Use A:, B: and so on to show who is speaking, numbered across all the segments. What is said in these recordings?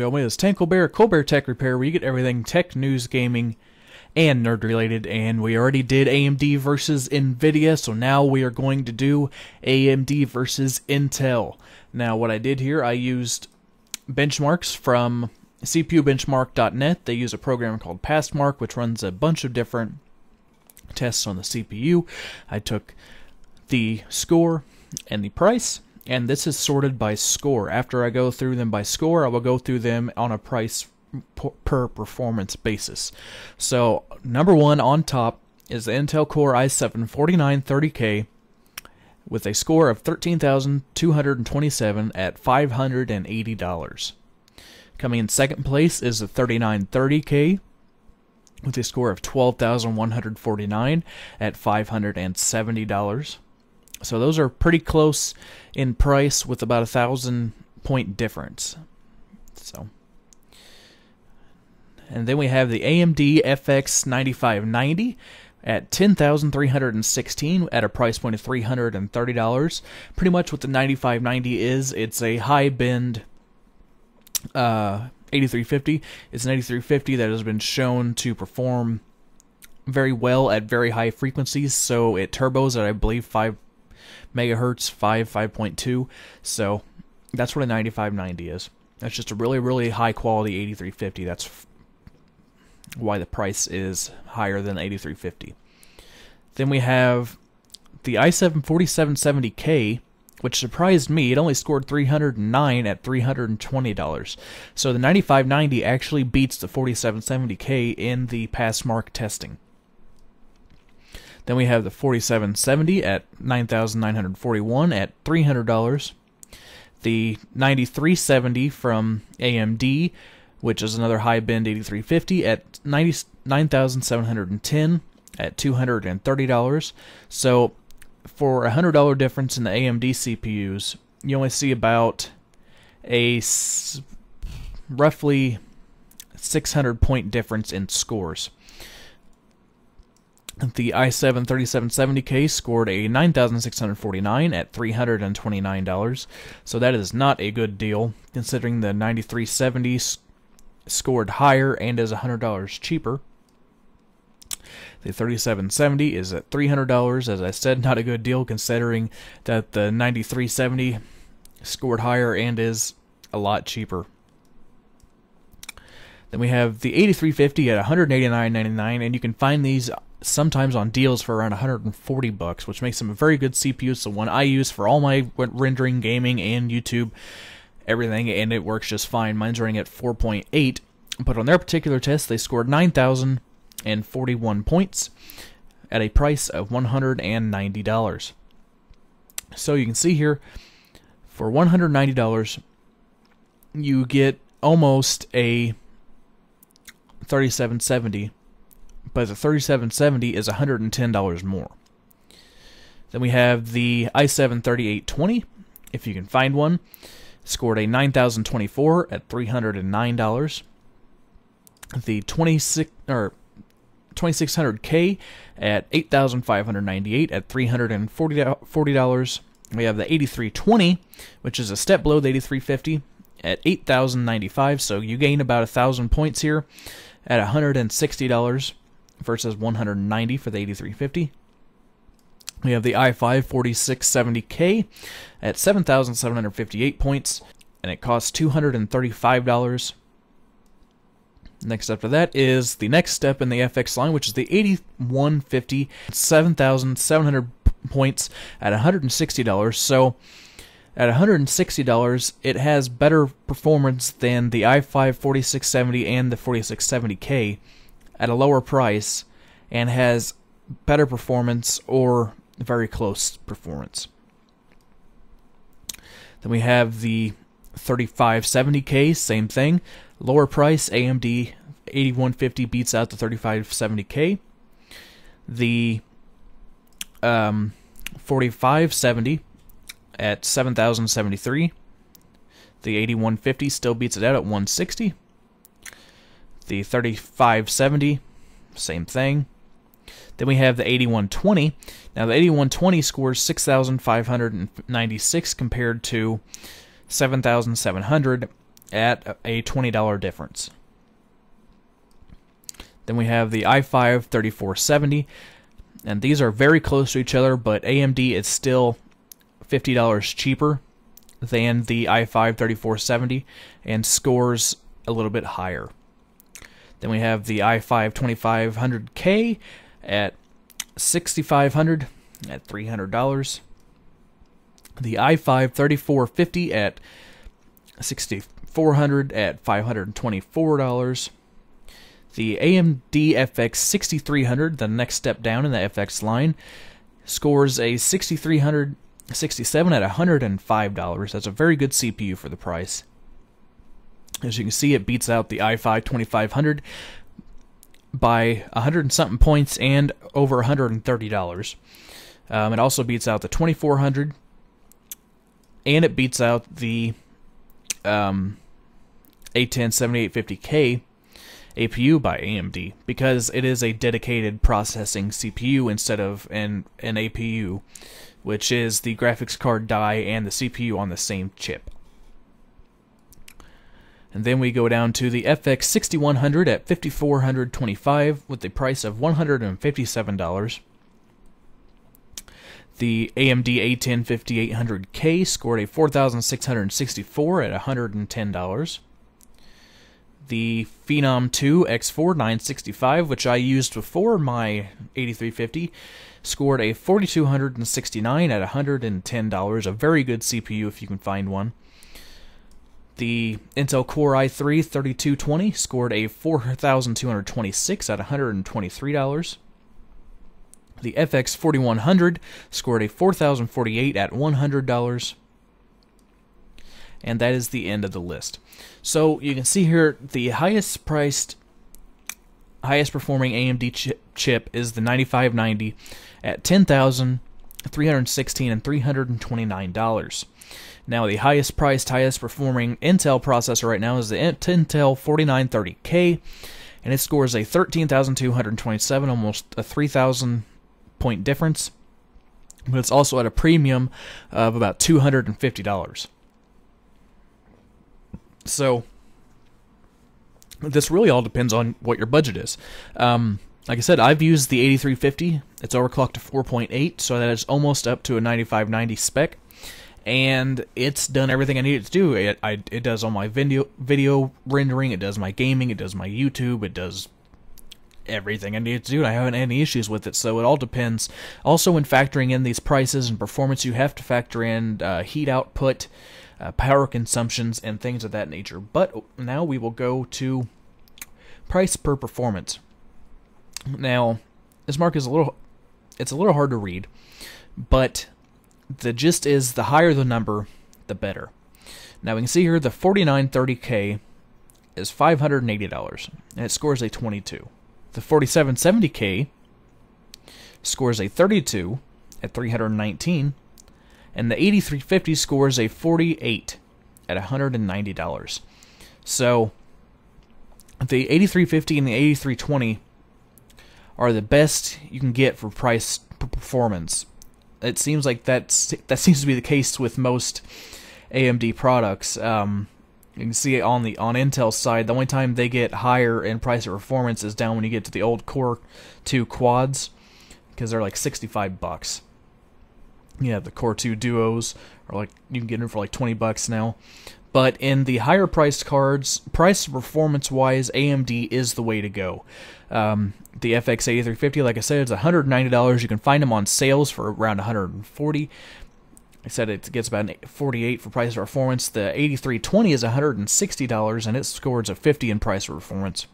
A: gentlemen, it's Colbert Tech Repair, where you get everything tech, news, gaming, and nerd related. And we already did AMD versus NVIDIA, so now we are going to do AMD versus Intel. Now, what I did here, I used benchmarks from CPUbenchmark.net. They use a program called Passmark, which runs a bunch of different tests on the CPU. I took the score and the price, and this is sorted by score. After I go through them by score, I will go through them on a price per performance basis. So, number one on top is the Intel Core i7-4930K with a score of $13,227 at $580. Coming in second place is the 3930K with a score of $12,149 at $570. So those are pretty close in price with about 1,000-point difference. So, and then we have the AMD FX 9590 at $10,316 at a price point of $330. Pretty much what the 9590 is, it's a high bend 8350. It's an 8350 that has been shown to perform very well at very high frequencies. So it turbos at, I believe, 5 megahertz, 5.2. So that's what a 9590 is. That's just a really, really high quality 8350. That's why the price is higher than 8350. Then we have the i7-4770K, which surprised me. It only scored 309 at $320. So the 9590 actually beats the 4770K in the Passmark testing. Then we have the 4770 at $9,941 at $300. The 9370 from AMD, which is another high bend 8350, at $9,710 at $230. So for a $100 difference in the AMD CPUs, you only see about a roughly 600-point difference in scores. The i7-3770K scored a $9,649 at $329, so that is not a good deal, considering the 9370 scored higher and is $100 cheaper. The 3770 is at $300, as I said, not a good deal, considering that the 9370 scored higher and is a lot cheaper. Then we have the 8350 at $189.99, and you can find these sometimes on deals for around $140, which makes them a very good CPU. It's the one I use for all my rendering, gaming, and YouTube, everything, and it works just fine. Mine's running at 4.8, but on their particular test, they scored 9,041 points at a price of $190. So you can see here, for $190, you get almost a 3770, but the 3770 is $110 more. Then we have the i7-3820, if you can find one, scored a 9,024 at $309. The 2600K at $8,598 at $340. We have the 8320, which is a step below the 8350 at $8,095, so you gain about 1,000 points here at $160 versus $190 for the 8350. We have the i5-4670K at 7,758 points, and it costs $235. Next after that is the next step in the FX line, which is the 8150, 7,700 points at $160. So at $160, it has better performance than the i5-4670 and the 4670K at a lower price, and has better performance or very close performance. Then we have the 3570K, same thing, lower price. AMD 8150 beats out the 3570K. The 4570 at 7,073. The 8150 still beats it out at 160. The 3570, same thing. Then we have the 8120. Now the 8120 scores 6,596 compared to 7,700 at a $20 difference. Then we have the i5 3470, and these are very close to each other, but AMD is still $50 cheaper than the i5 3470 and scores a little bit higher. Then we have the i5 2500K at $6,500 at $300. The i5 3450 at $6,400 at $524. The AMD FX 6300, the next step down in the FX line, scores a 6367 at $105. That's a very good CPU for the price. As you can see, it beats out the i5 2500 by 100 and something points and over $130. It also beats out the 2400, and it beats out the A10 7850K APU by AMD, because it is a dedicated processing CPU instead of an APU, which is the graphics card die and the CPU on the same chip. And then we go down to the FX 6100 at $5,425 with the price of $157. The AMD A10 5800K scored a $4,664 at $110. The Phenom 2 X4 965, which I used before my 8350, scored a $4,269 at $110. A very good CPU if you can find one. The Intel Core i3 3220 scored a $4,226 at $123. The FX 4100 scored a $4,048 at $100. And that is the end of the list. So you can see here the highest performing AMD chip is the 9590 at $10,316 and $329. Now the highest priced, highest performing Intel processor right now is the Intel 4930K, and it scores a 13,227, almost a 3,000 point difference, but it's also at a premium of about $250. So this really all depends on what your budget is. Like I said, I've used the 8350. It's overclocked to 4.8, so that is almost up to a 9590 spec, and it's done everything I needed to do. It does all my video rendering, it does my gaming, it does my YouTube, it does everything I needed to do, and I haven't had any issues with it, so it all depends. Also, when factoring in these prices and performance, you have to factor in heat output, power consumptions, and things of that nature. But now we will go to price per performance. Now, this mark is a little hard to read, but the gist is the higher the number, the better. Now we can see here the 4930K is $580, and it scores a 22. The 4770K scores a 32 at $319. And the 8350 scores a 48 at $190. So the 8350 and the 8320 are the best you can get for price per performance. It seems like that seems to be the case with most AMD products. You can see it on Intel's side. The only time they get higher in price or performance is down when you get to the old Core 2 quads, because they're like $65. Yeah, the Core 2 Duos are like, you can get them for like $20 now. But in the higher priced cards, price performance wise, AMD is the way to go. The FX 8350, like I said, is $190. You can find them on sales for around $140. I said it gets about $48 for price performance. The 8320 is $160, and it scores a $50 in price performance.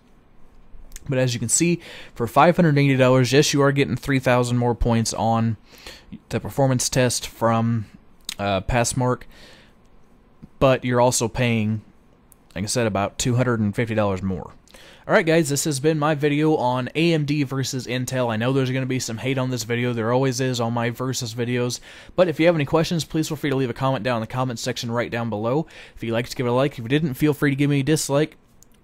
A: But as you can see, for $580, yes, you are getting 3,000 more points on the performance test from Passmark, but you're also paying, like I said, about $250 more. Alright guys, this has been my video on AMD versus Intel. I know there's going to be some hate on this video. There always is on my versus videos. But if you have any questions, please feel free to leave a comment down in the comment section right down below. If you liked, give it a like. If you didn't, feel free to give me a dislike.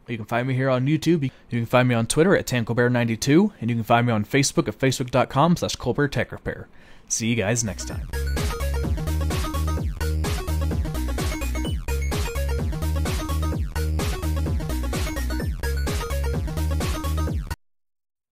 A: You can find me here on YouTube. You can find me on Twitter at TanColbert92. And you can find me on Facebook at facebook.com/ColbertTechRepair. See you guys next time.